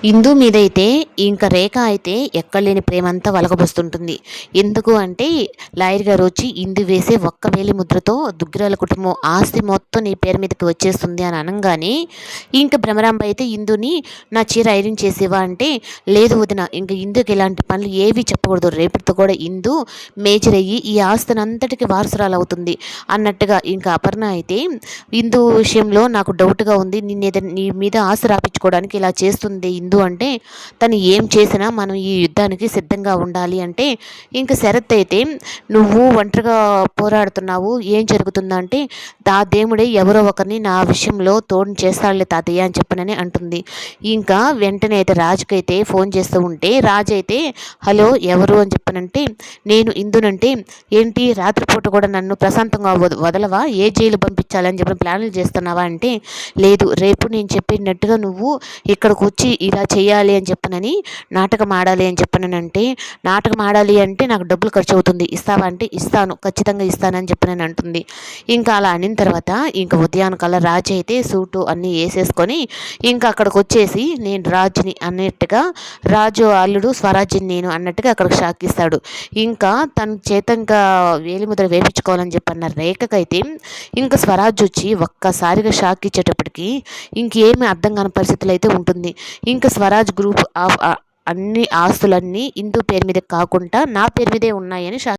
ఇందు మీదైతే ఇంక రేఖ అయితే ఎక్కడలేని ప్రేమంతా వలకబోస్తుంటుంది. ఎందుకు అంటే లాయర్ గారు వచ్చి ఇందు వేసే ఒక్క వేలి ముద్రతో దుగ్గిరాల కుటుంబం ఆస్తి మొత్తం నీ పేరు మీదకి వచ్చేస్తుంది అని అనగానే ఇంక భ్రమరాంబ అయితే ఇందుని నా చీర ఐరన్ చేసేవా అంటే లేదు వదిన ఇంక ఇందుకి ఇలాంటి పనులు ఏవి చెప్పకూడదు, రేపటితో కూడా ఇందు మేజర్ అయ్యి ఈ ఆస్తిని అంతటికి వారసురాలు అవుతుంది అన్నట్టుగా ఇంకా అపర్ణ అయితే ఇందు విషయంలో నాకు డౌట్గా ఉంది, నీ మీద ఆశ రాపించుకోవడానికి ఇలా చేస్తుంది ఇందు అంటే తను ఏం చేసినా మనం ఈ యుద్ధానికి సిద్ధంగా ఉండాలి అంటే ఇంక శరత్ అయితే నువ్వు ఒంటరిగా పోరాడుతున్నావు, ఏం జరుగుతుందంటే దేవుడే ఎవరో ఒకరిని నా విషయంలో తోడు చేస్తాడులే తాతయ్య అని చెప్పనని అంటుంది. ఇంకా వెంటనే అయితే రాజుకైతే ఫోన్ చేస్తూ ఉంటే రాజు అయితే హలో ఎవరు అని చెప్పనంటే నేను ఇందునంటే ఏంటి రాత్రిపూట కూడా నన్ను ప్రశాంతంగా వదలవా, ఏ జైలు పంపించాలని చెప్పిన ప్లాన్లు చేస్తున్నావా అంటే లేదు రేపు నేను చెప్పినట్టుగా నువ్వు ఇక్కడికి వచ్చి ఇలా చేయాలి అని చెప్పనని నాటకం ఆడాలి అని చెప్పనంటే నాటకం ఆడాలి అంటే నాకు డబ్బులు ఖర్చు అవుతుంది, ఇస్తావా అంటే ఇస్తాను ఖచ్చితంగా ఇస్తానని చెప్పనని అంటుంది. ఇంకా అలా అనిన తర్వాత ఇంకా ఉదయానికల్లా రాజు అయితే సూటు అన్నీ వేసేసుకొని ఇంకా అక్కడికి వచ్చేసి నేను రాజుని అన్నట్టుగా రాజు అల్లుడు స్వరాజ్యం నేను అన్నట్టుగా అక్కడికి షాక్ ఇస్తాడు. ఇంకా తన చేత ఇంకా వేలిముద్ర వేపించుకోవాలని చెప్పన్న రేఖకైతే ఇంకా స్వరాజ్ వచ్చి ఒక్కసారిగా షాక్ ఇచ్చేటప్పటికి ఇంకేమీ అర్థం కాని పరిస్థితులు అయితే ఉంటుంది. ఇంకా స్వరాజ్ గ్రూప్ ఆఫ్ అన్ని ఆస్తులన్నీ ఇందు పేరు మీద కాకుండా నా పేరు మీదే ఉన్నాయని